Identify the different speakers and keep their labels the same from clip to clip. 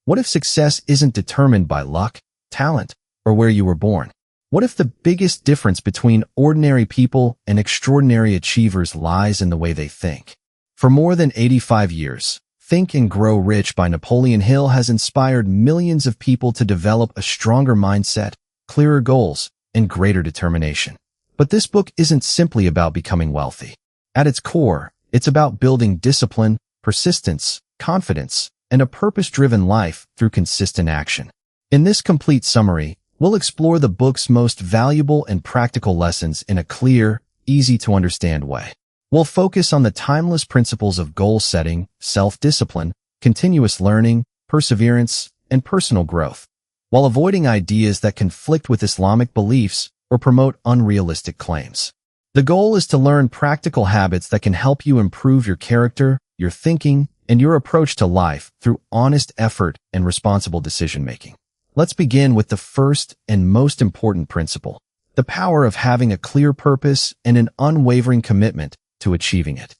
Speaker 1: What if success isn't determined by luck, talent, or where you were born? What if the biggest difference between ordinary people and extraordinary achievers lies in the way they think? For more than 85 years, Think and Grow Rich by Napoleon Hill has inspired millions of people to develop a stronger mindset, clearer goals, and greater determination. But this book isn't simply about becoming wealthy. At its core, it's about building discipline, persistence, confidence, and a purpose-driven life through consistent action. In this complete summary, we'll explore the book's most valuable and practical lessons in a clear, easy-to-understand way. We'll focus on the timeless principles of goal setting, self-discipline, continuous learning, perseverance, and personal growth, while avoiding ideas that conflict with Islamic beliefs or promote unrealistic claims. The goal is to learn practical habits that can help you improve your character, your thinking, and your approach to life through honest effort and responsible decision-making. Let's begin with the first and most important principle, the power of having a clear purpose and an unwavering commitment to achieving it.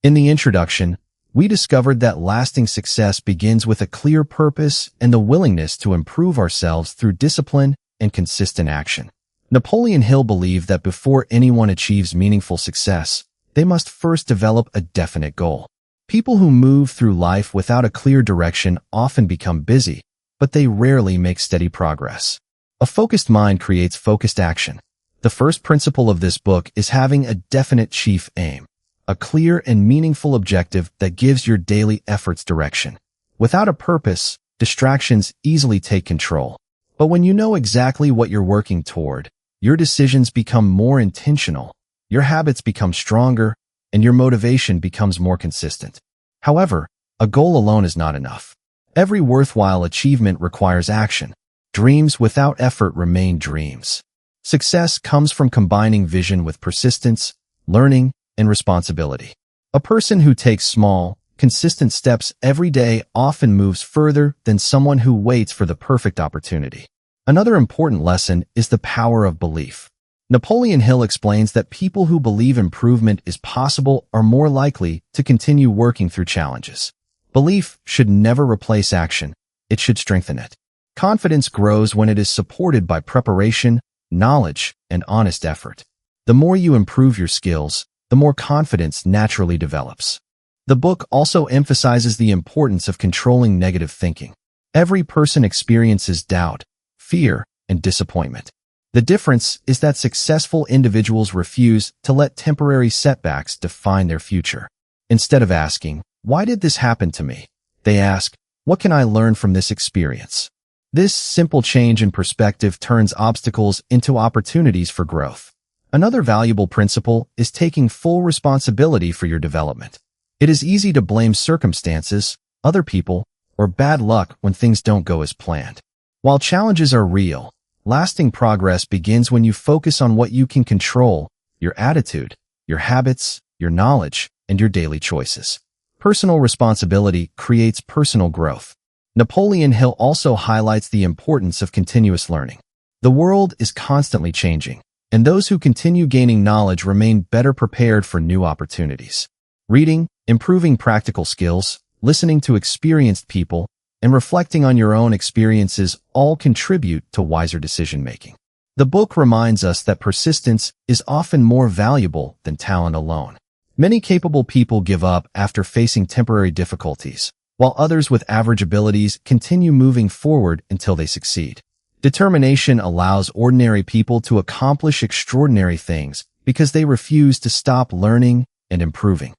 Speaker 1: In the introduction, we discovered that lasting success begins with a clear purpose and the willingness to improve ourselves through discipline and consistent action. Napoleon Hill believed that before anyone achieves meaningful success, they must first develop a definite goal. People who move through life without a clear direction often become busy, but they rarely make steady progress. A focused mind creates focused action. The first principle of this book is having a definite chief aim, a clear and meaningful objective that gives your daily efforts direction. Without a purpose, distractions easily take control. But when you know exactly what you're working toward, your decisions become more intentional, your habits become stronger, and your motivation becomes more consistent. However, a goal alone is not enough. Every worthwhile achievement requires action. Dreams without effort remain dreams. Success comes from combining vision with persistence, learning, and responsibility. A person who takes small, consistent steps every day often moves further than someone who waits for the perfect opportunity. Another important lesson is the power of belief. Napoleon Hill explains that people who believe improvement is possible are more likely to continue working through challenges. Belief should never replace action. It should strengthen it. Confidence grows when it is supported by preparation, knowledge, and honest effort. The more you improve your skills, the more confidence naturally develops. The book also emphasizes the importance of controlling negative thinking. Every person experiences doubt, fear, and disappointment. The difference is that successful individuals refuse to let temporary setbacks define their future. Instead of asking, "Why did this happen to me?" they ask, "What can I learn from this experience?" This simple change in perspective turns obstacles into opportunities for growth. Another valuable principle is taking full responsibility for your development. It is easy to blame circumstances, other people, or bad luck when things don't go as planned. While challenges are real, lasting progress begins when you focus on what you can control, your attitude, your habits, your knowledge, and your daily choices. Personal responsibility creates personal growth. Napoleon Hill also highlights the importance of continuous learning. The world is constantly changing, and those who continue gaining knowledge remain better prepared for new opportunities. Reading, improving practical skills, listening to experienced people, and reflecting on your own experiences all contribute to wiser decision-making. The book reminds us that persistence is often more valuable than talent alone. Many capable people give up after facing temporary difficulties, while others with average abilities continue moving forward until they succeed. Determination allows ordinary people to accomplish extraordinary things because they refuse to stop learning and improving.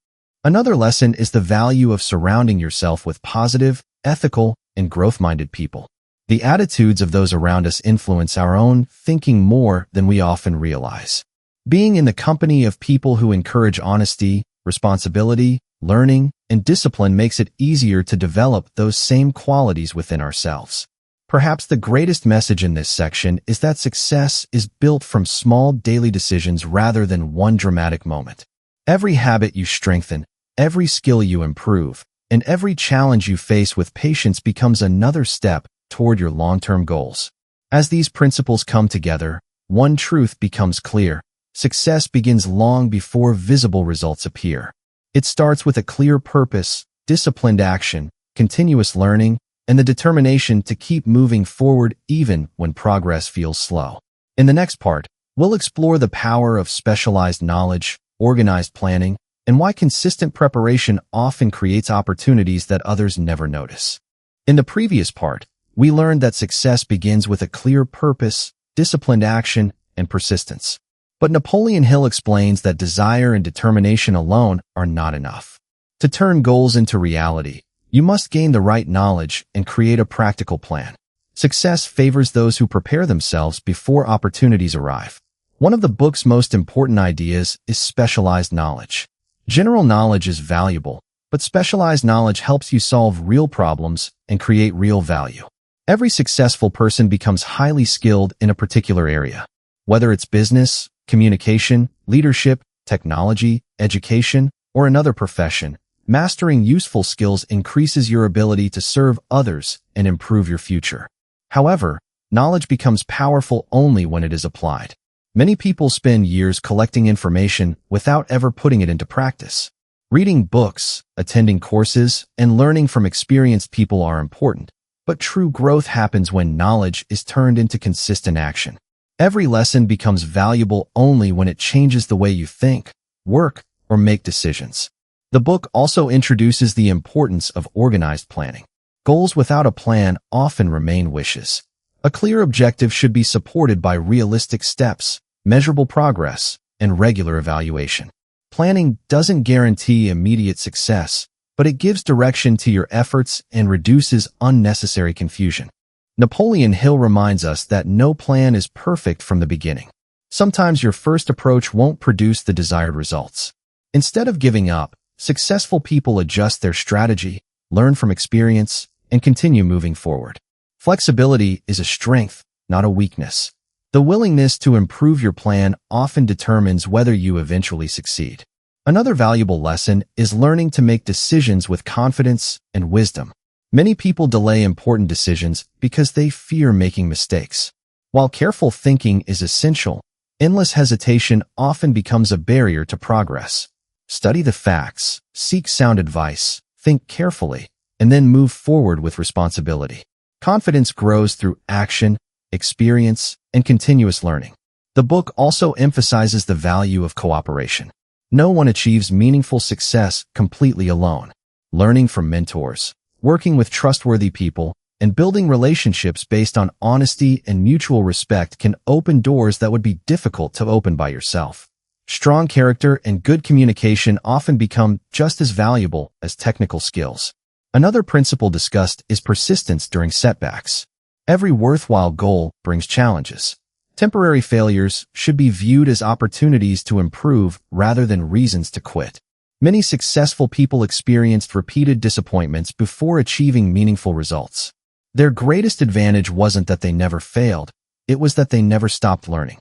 Speaker 1: Another lesson is the value of surrounding yourself with positive, ethical, and growth-minded people. The attitudes of those around us influence our own thinking more than we often realize. Being in the company of people who encourage honesty, responsibility, learning, and discipline makes it easier to develop those same qualities within ourselves. Perhaps the greatest message in this section is that success is built from small daily decisions rather than one dramatic moment. Every habit you strengthen, every skill you improve, and every challenge you face with patience becomes another step toward your long-term goals. As these principles come together, one truth becomes clear: success begins long before visible results appear. It starts with a clear purpose, disciplined action, continuous learning, and the determination to keep moving forward even when progress feels slow. In the next part, we'll explore the power of specialized knowledge, organized planning, and why consistent preparation often creates opportunities that others never notice. In the previous part, we learned that success begins with a clear purpose, disciplined action, and persistence. But Napoleon Hill explains that desire and determination alone are not enough. To turn goals into reality, you must gain the right knowledge and create a practical plan. Success favors those who prepare themselves before opportunities arrive. One of the book's most important ideas is specialized knowledge. General knowledge is valuable, but specialized knowledge helps you solve real problems and create real value. Every successful person becomes highly skilled in a particular area. Whether it's business, communication, leadership, technology, education, or another profession, mastering useful skills increases your ability to serve others and improve your future. However, knowledge becomes powerful only when it is applied. Many people spend years collecting information without ever putting it into practice. Reading books, attending courses, and learning from experienced people are important, but true growth happens when knowledge is turned into consistent action. Every lesson becomes valuable only when it changes the way you think, work, or make decisions. The book also introduces the importance of organized planning. Goals without a plan often remain wishes. A clear objective should be supported by realistic steps, measurable progress, and regular evaluation. Planning doesn't guarantee immediate success, but it gives direction to your efforts and reduces unnecessary confusion. Napoleon Hill reminds us that no plan is perfect from the beginning. Sometimes your first approach won't produce the desired results. Instead of giving up, successful people adjust their strategy, learn from experience, and continue moving forward. Flexibility is a strength, not a weakness. The willingness to improve your plan often determines whether you eventually succeed. Another valuable lesson is learning to make decisions with confidence and wisdom. Many people delay important decisions because they fear making mistakes. While careful thinking is essential, endless hesitation often becomes a barrier to progress. Study the facts, seek sound advice, think carefully, and then move forward with responsibility. Confidence grows through action, experience, and continuous learning. The book also emphasizes the value of cooperation. No one achieves meaningful success completely alone. Learning from mentors, working with trustworthy people, and building relationships based on honesty and mutual respect can open doors that would be difficult to open by yourself. Strong character and good communication often become just as valuable as technical skills. Another principle discussed is persistence during setbacks. Every worthwhile goal brings challenges. Temporary failures should be viewed as opportunities to improve rather than reasons to quit. Many successful people experienced repeated disappointments before achieving meaningful results. Their greatest advantage wasn't that they never failed, it was that they never stopped learning.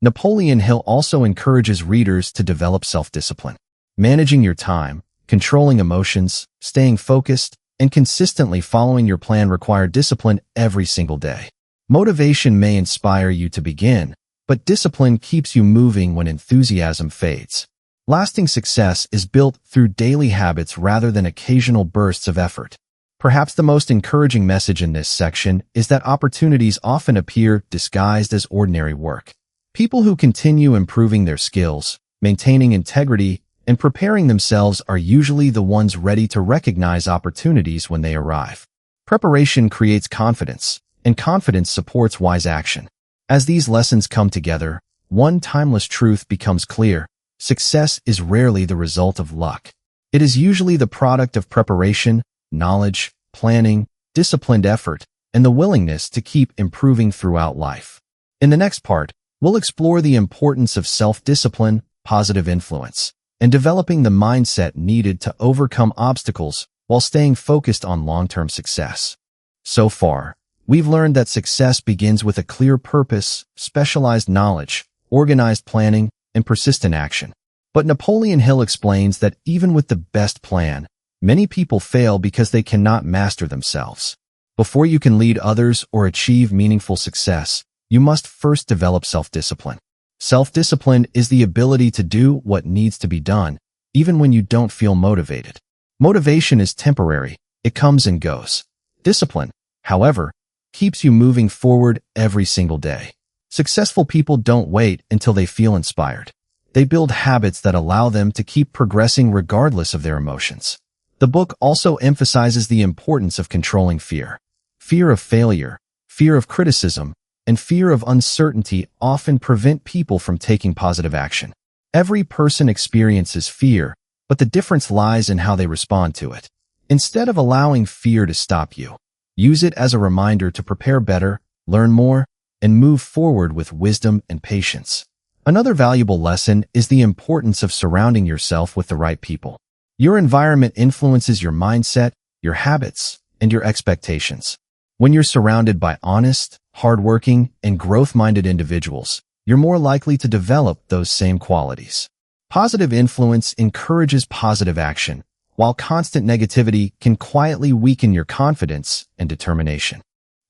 Speaker 1: Napoleon Hill also encourages readers to develop self-discipline. Managing your time, controlling emotions, staying focused, and consistently following your plan require discipline every single day. Motivation may inspire you to begin, but discipline keeps you moving when enthusiasm fades. Lasting success is built through daily habits rather than occasional bursts of effort. Perhaps the most encouraging message in this section is that opportunities often appear disguised as ordinary work. People who continue improving their skills, maintaining integrity, and preparing themselves are usually the ones ready to recognize opportunities when they arrive. Preparation creates confidence, and confidence supports wise action. As these lessons come together, one timeless truth becomes clear. Success is rarely the result of luck. It is usually the product of preparation, knowledge, planning, disciplined effort, and the willingness to keep improving throughout life. In the next part, we'll explore the importance of self-discipline, positive influence, and developing the mindset needed to overcome obstacles while staying focused on long-term success. So far, we've learned that success begins with a clear purpose, specialized knowledge, organized planning, and persistent action. But Napoleon Hill explains that even with the best plan, many people fail because they cannot master themselves. Before you can lead others or achieve meaningful success, you must first develop self-discipline. Self-discipline is the ability to do what needs to be done, even when you don't feel motivated. Motivation is temporary, it comes and goes. Discipline, however, keeps you moving forward every single day. Successful people don't wait until they feel inspired. They build habits that allow them to keep progressing regardless of their emotions. The book also emphasizes the importance of controlling fear. Fear of failure, fear of criticism, and fear of uncertainty often prevent people from taking positive action. Every person experiences fear, but the difference lies in how they respond to it. Instead of allowing fear to stop you, use it as a reminder to prepare better, learn more, and move forward with wisdom and patience. Another valuable lesson is the importance of surrounding yourself with the right people. Your environment influences your mindset, your habits, and your expectations. When you're surrounded by honest, hardworking, and growth-minded individuals, you're more likely to develop those same qualities. Positive influence encourages positive action, while constant negativity can quietly weaken your confidence and determination.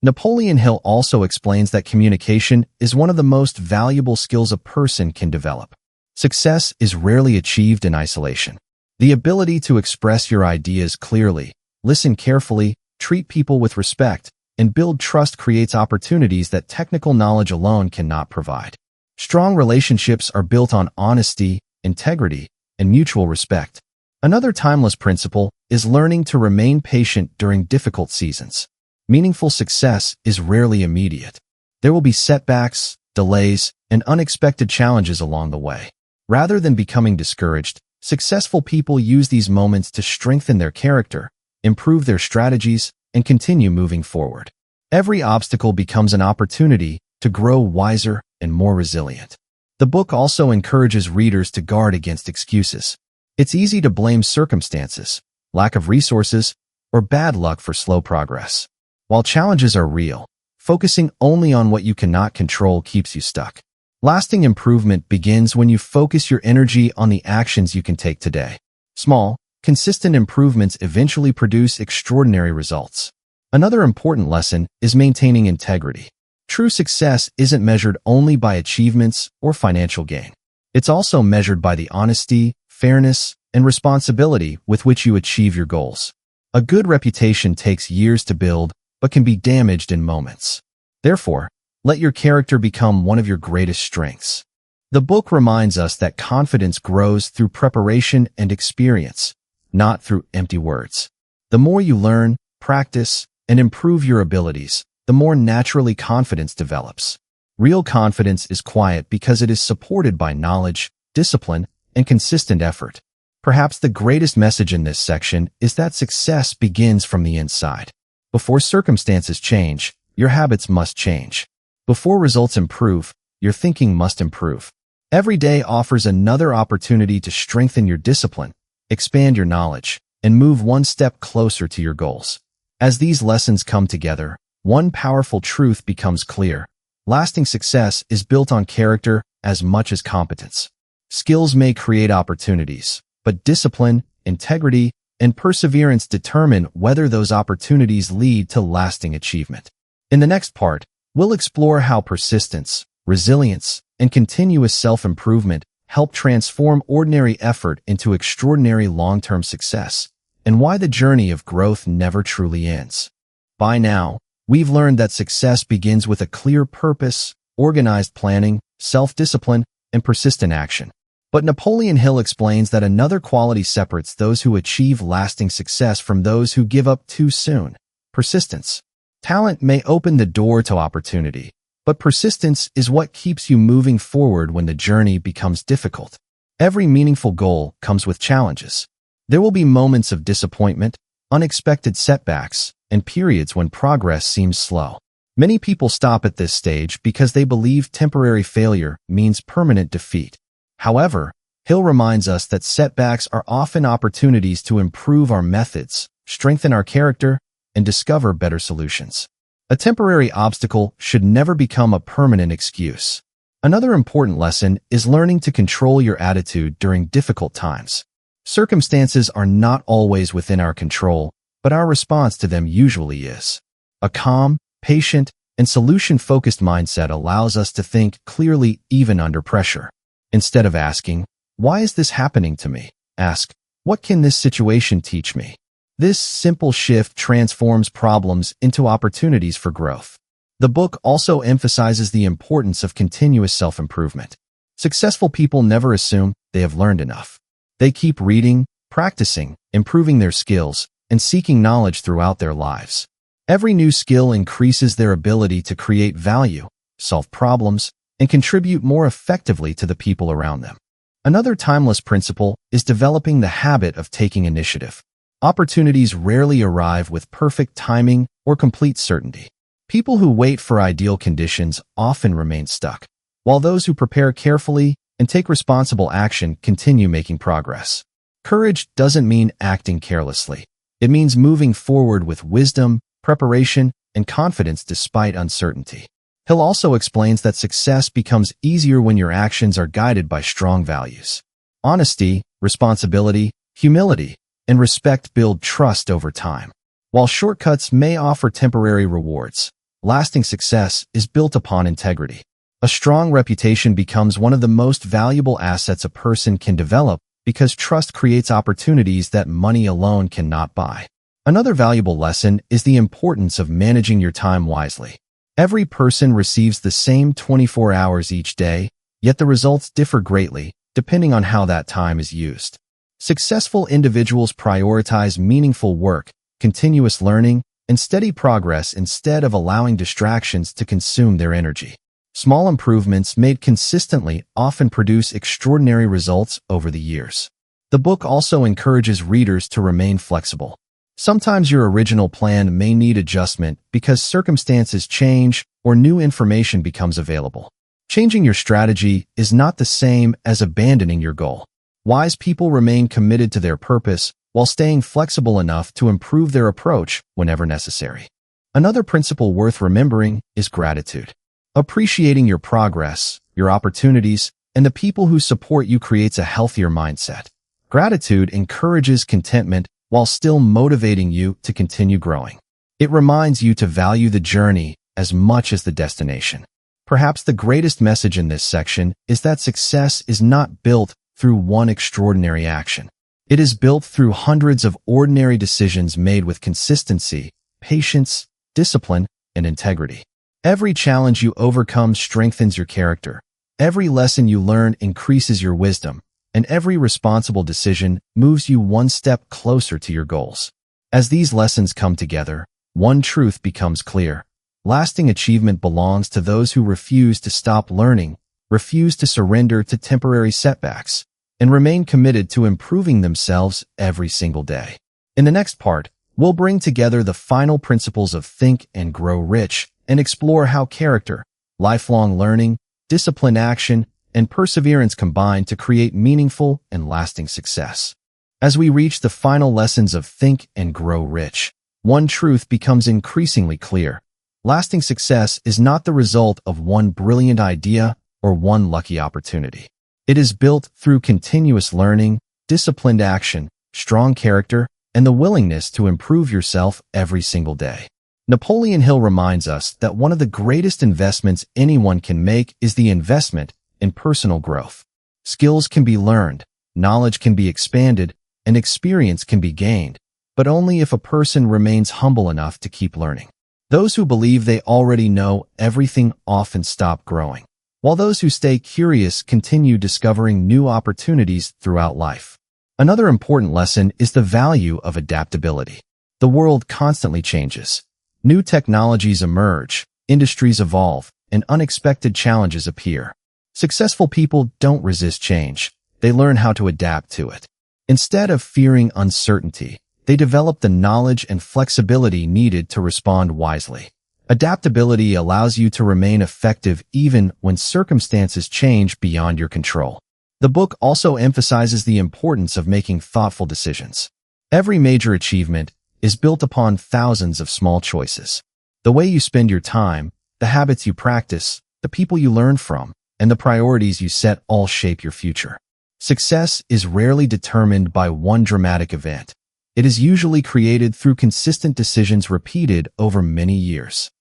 Speaker 1: Napoleon Hill also explains that communication is one of the most valuable skills a person can develop. Success is rarely achieved in isolation. The ability to express your ideas clearly, listen carefully, treat people with respect, and build trust creates opportunities that technical knowledge alone cannot provide. Strong relationships are built on honesty, integrity, and mutual respect. Another timeless principle is learning to remain patient during difficult seasons. Meaningful success is rarely immediate. There will be setbacks, delays, and unexpected challenges along the way. Rather than becoming discouraged, successful people use these moments to strengthen their character, improve their strategies, and continue moving forward. Every obstacle becomes an opportunity to grow wiser and more resilient. The book also encourages readers to guard against excuses. It's easy to blame circumstances, lack of resources, or bad luck for slow progress. While challenges are real, focusing only on what you cannot control keeps you stuck. Lasting improvement begins when you focus your energy on the actions you can take today. Small, consistent improvements eventually produce extraordinary results. Another important lesson is maintaining integrity. True success isn't measured only by achievements or financial gain. It's also measured by the honesty, fairness, and responsibility with which you achieve your goals. A good reputation takes years to build, but can be damaged in moments. Therefore, let your character become one of your greatest strengths. The book reminds us that confidence grows through preparation and experience, not through empty words. The more you learn, practice, and improve your abilities, the more naturally confidence develops. Real confidence is quiet because it is supported by knowledge, discipline, and consistent effort. Perhaps the greatest message in this section is that success begins from the inside. Before circumstances change, your habits must change. Before results improve, your thinking must improve. Every day offers another opportunity to strengthen your discipline, expand your knowledge, and move one step closer to your goals. As these lessons come together, one powerful truth becomes clear. Lasting success is built on character as much as competence. Skills may create opportunities, but discipline, integrity, and perseverance determine whether those opportunities lead to lasting achievement. In the next part, we'll explore how persistence, resilience, and continuous self-improvement help transform ordinary effort into extraordinary long-term success, and why the journey of growth never truly ends. By now, we've learned that success begins with a clear purpose, organized planning, self-discipline, and persistent action. But Napoleon Hill explains that another quality separates those who achieve lasting success from those who give up too soon: persistence. Talent may open the door to opportunity, but persistence is what keeps you moving forward when the journey becomes difficult. Every meaningful goal comes with challenges. There will be moments of disappointment, unexpected setbacks, and periods when progress seems slow. Many people stop at this stage because they believe temporary failure means permanent defeat. However, Hill reminds us that setbacks are often opportunities to improve our methods, strengthen our character, and discover better solutions. A temporary obstacle should never become a permanent excuse. Another important lesson is learning to control your attitude during difficult times. Circumstances are not always within our control, but our response to them usually is. A calm, patient, and solution-focused mindset allows us to think clearly even under pressure. Instead of asking, "Why is this happening to me?" ask, "What can this situation teach me?" This simple shift transforms problems into opportunities for growth. The book also emphasizes the importance of continuous self-improvement. Successful people never assume they have learned enough. They keep reading, practicing, improving their skills, and seeking knowledge throughout their lives. Every new skill increases their ability to create value, solve problems, and contribute more effectively to the people around them. Another timeless principle is developing the habit of taking initiative. Opportunities rarely arrive with perfect timing or complete certainty. People who wait for ideal conditions often remain stuck, while those who prepare carefully and take responsible action continue making progress. Courage doesn't mean acting carelessly. It means moving forward with wisdom, preparation, and confidence despite uncertainty. Hill also explains that success becomes easier when your actions are guided by strong values. Honesty, responsibility, humility, and respect build trust over time. While shortcuts may offer temporary rewards, lasting success is built upon integrity. A strong reputation becomes one of the most valuable assets a person can develop because trust creates opportunities that money alone cannot buy. Another valuable lesson is the importance of managing your time wisely. Every person receives the same 24 hours each day, yet the results differ greatly depending on how that time is used. Successful individuals prioritize meaningful work, continuous learning, and steady progress instead of allowing distractions to consume their energy. Small improvements made consistently often produce extraordinary results over the years. The book also encourages readers to remain flexible. Sometimes your original plan may need adjustment because circumstances change or new information becomes available. Changing your strategy is not the same as abandoning your goal. Wise people remain committed to their purpose while staying flexible enough to improve their approach whenever necessary. Another principle worth remembering is gratitude. Appreciating your progress, your opportunities, and the people who support you creates a healthier mindset. Gratitude encourages contentment while still motivating you to continue growing. It reminds you to value the journey as much as the destination. Perhaps the greatest message in this section is that success is not built through one extraordinary action. It is built through hundreds of ordinary decisions made with consistency, patience, discipline, and integrity. Every challenge you overcome strengthens your character. Every lesson you learn increases your wisdom, and every responsible decision moves you one step closer to your goals. As these lessons come together, one truth becomes clear. Lasting achievement belongs to those who refuse to stop learning, refuse to surrender to temporary setbacks, and remain committed to improving themselves every single day. In the next part, we'll bring together the final principles of Think and Grow Rich and explore how character, lifelong learning, disciplined action, and perseverance combine to create meaningful and lasting success. As we reach the final lessons of Think and Grow Rich, one truth becomes increasingly clear. Lasting success is not the result of one brilliant idea or one lucky opportunity. It is built through continuous learning, disciplined action, strong character, and the willingness to improve yourself every single day. Napoleon Hill reminds us that one of the greatest investments anyone can make is the investment in personal growth. Skills can be learned, knowledge can be expanded, and experience can be gained, but only if a person remains humble enough to keep learning. Those who believe they already know everything often stop growing, while those who stay curious continue discovering new opportunities throughout life. Another important lesson is the value of adaptability. The world constantly changes. New technologies emerge, industries evolve, and unexpected challenges appear. Successful people don't resist change. They learn how to adapt to it. Instead of fearing uncertainty, they develop the knowledge and flexibility needed to respond wisely. Adaptability allows you to remain effective even when circumstances change beyond your control. The book also emphasizes the importance of making thoughtful decisions. Every major achievement is built upon thousands of small choices. The way you spend your time, the habits you practice, the people you learn from, and the priorities you set all shape your future. Success is rarely determined by one dramatic event. It is usually created through consistent decisions repeated over many years.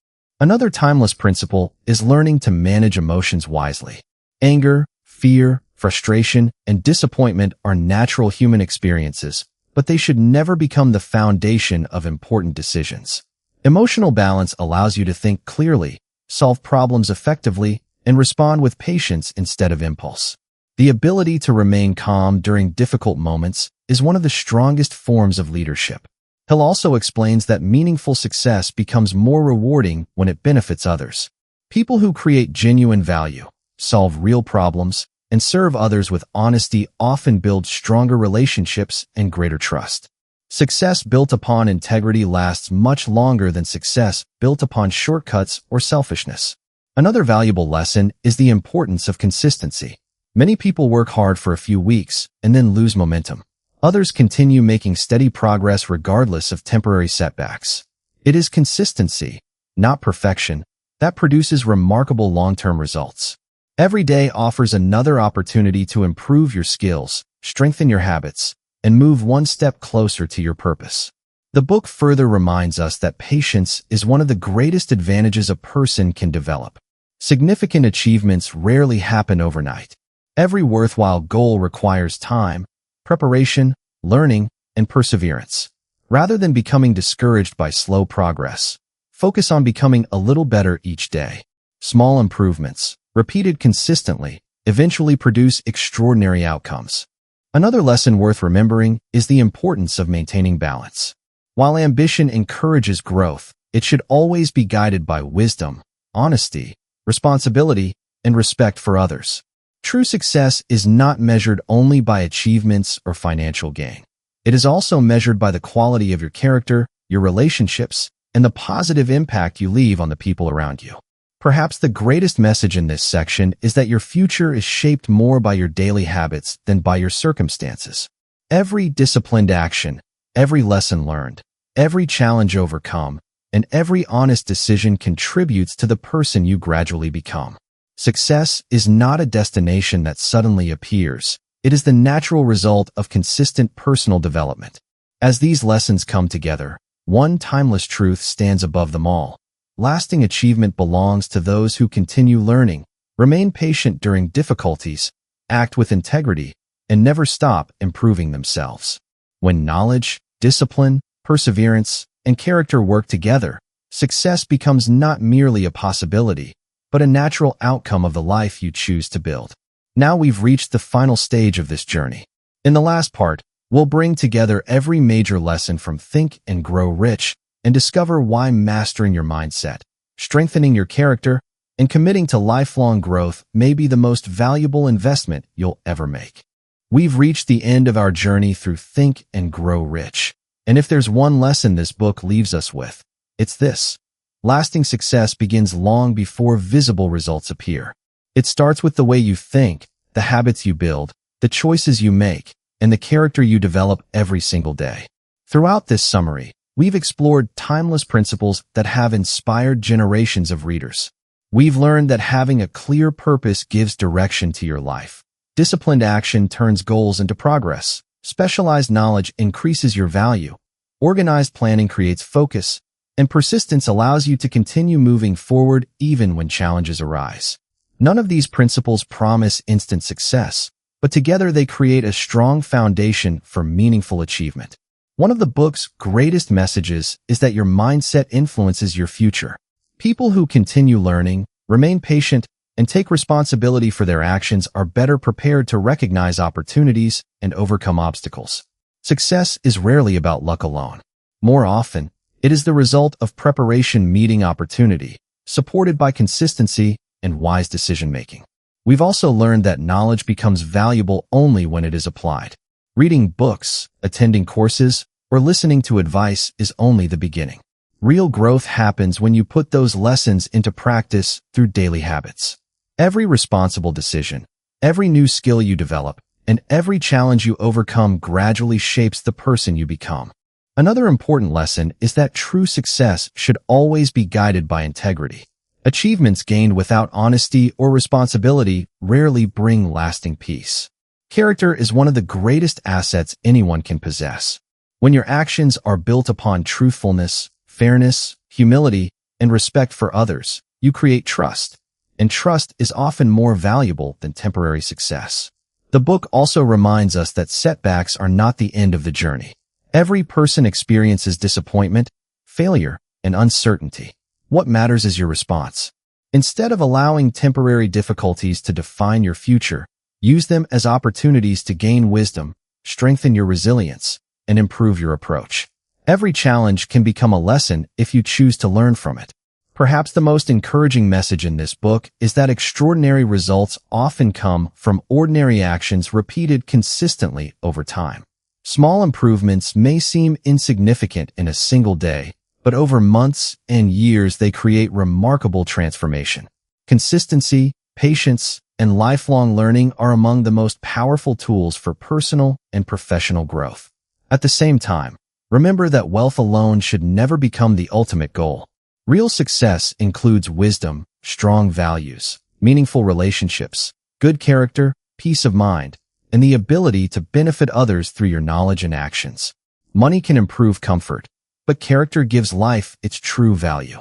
Speaker 1: Another timeless principle is learning to manage emotions wisely. Anger, fear, frustration, and disappointment are natural human experiences, but they should never become the foundation of important decisions. Emotional balance allows you to think clearly, solve problems effectively, and respond with patience instead of impulse. The ability to remain calm during difficult moments is one of the strongest forms of leadership. Hill also explains that meaningful success becomes more rewarding when it benefits others. People who create genuine value, solve real problems, and serve others with honesty often build stronger relationships and greater trust. Success built upon integrity lasts much longer than success built upon shortcuts or selfishness. Another valuable lesson is the importance of consistency. Many people work hard for a few weeks and then lose momentum. Others continue making steady progress regardless of temporary setbacks. It is consistency, not perfection, that produces remarkable long-term results. Every day offers another opportunity to improve your skills, strengthen your habits, and move one step closer to your purpose. The book further reminds us that patience is one of the greatest advantages a person can develop. Significant achievements rarely happen overnight. Every worthwhile goal requires time, preparation, learning, and perseverance. Rather than becoming discouraged by slow progress, focus on becoming a little better each day. Small improvements, repeated consistently, eventually produce extraordinary outcomes. Another lesson worth remembering is the importance of maintaining balance. While ambition encourages growth, it should always be guided by wisdom, honesty, responsibility, and respect for others. True success is not measured only by achievements or financial gain. It is also measured by the quality of your character, your relationships, and the positive impact you leave on the people around you. Perhaps the greatest message in this section is that your future is shaped more by your daily habits than by your circumstances. Every disciplined action, every lesson learned, every challenge overcome, and every honest decision contributes to the person you gradually become. Success is not a destination that suddenly appears. It is the natural result of consistent personal development. As these lessons come together, one timeless truth stands above them all. Lasting achievement belongs to those who continue learning, remain patient during difficulties, act with integrity, and never stop improving themselves. When knowledge, discipline, perseverance, and character work together, success becomes not merely a possibility, but a natural outcome of the life you choose to build. Now we've reached the final stage of this journey. In the last part, we'll bring together every major lesson from Think and Grow Rich and discover why mastering your mindset, strengthening your character, and committing to lifelong growth may be the most valuable investment you'll ever make. We've reached the end of our journey through Think and Grow Rich. And if there's one lesson this book leaves us with, it's this. Lasting success begins long before visible results appear. It starts with the way you think, the habits you build, the choices you make, and the character you develop every single day. Throughout this summary, we've explored timeless principles that have inspired generations of readers. We've learned that having a clear purpose gives direction to your life. Disciplined action turns goals into progress. Specialized knowledge increases your value. Organized planning creates focus. And persistence allows you to continue moving forward even when challenges arise. None of these principles promise instant success, but together they create a strong foundation for meaningful achievement. One of the book's greatest messages is that your mindset influences your future. People who continue learning, remain patient, and take responsibility for their actions are better prepared to recognize opportunities and overcome obstacles. Success is rarely about luck alone. More often, it is the result of preparation meeting opportunity, supported by consistency and wise decision-making. We've also learned that knowledge becomes valuable only when it is applied. Reading books, attending courses, or listening to advice is only the beginning. Real growth happens when you put those lessons into practice through daily habits. Every responsible decision, every new skill you develop, and every challenge you overcome gradually shapes the person you become. Another important lesson is that true success should always be guided by integrity. Achievements gained without honesty or responsibility rarely bring lasting peace. Character is one of the greatest assets anyone can possess. When your actions are built upon truthfulness, fairness, humility, and respect for others, you create trust. And trust is often more valuable than temporary success. The book also reminds us that setbacks are not the end of the journey. Every person experiences disappointment, failure, and uncertainty. What matters is your response. Instead of allowing temporary difficulties to define your future, use them as opportunities to gain wisdom, strengthen your resilience, and improve your approach. Every challenge can become a lesson if you choose to learn from it. Perhaps the most encouraging message in this book is that extraordinary results often come from ordinary actions repeated consistently over time. Small improvements may seem insignificant in a single day, but over months and years they create remarkable transformation. Consistency, patience, and lifelong learning are among the most powerful tools for personal and professional growth. At the same time, remember that wealth alone should never become the ultimate goal. Real success includes wisdom, strong values, meaningful relationships, good character, peace of mind, and the ability to benefit others through your knowledge and actions. Money can improve comfort, but character gives life its true value.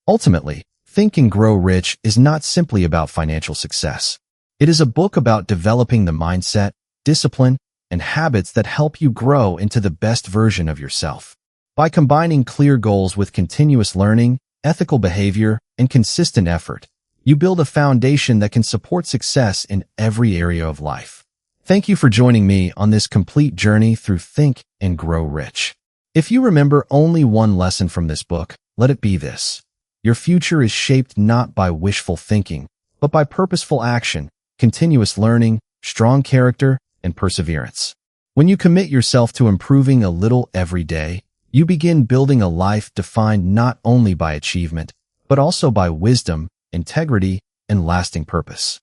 Speaker 1: Ultimately, Think and Grow Rich is not simply about financial success. It is a book about developing the mindset, discipline, and habits that help you grow into the best version of yourself. By combining clear goals with continuous learning, ethical behavior, and consistent effort, you build a foundation that can support success in every area of life. Thank you for joining me on this complete journey through Think and Grow Rich. If you remember only one lesson from this book, let it be this. Your future is shaped not by wishful thinking, but by purposeful action, continuous learning, strong character, and perseverance. When you commit yourself to improving a little every day, you begin building a life defined not only by achievement, but also by wisdom, integrity, and lasting purpose.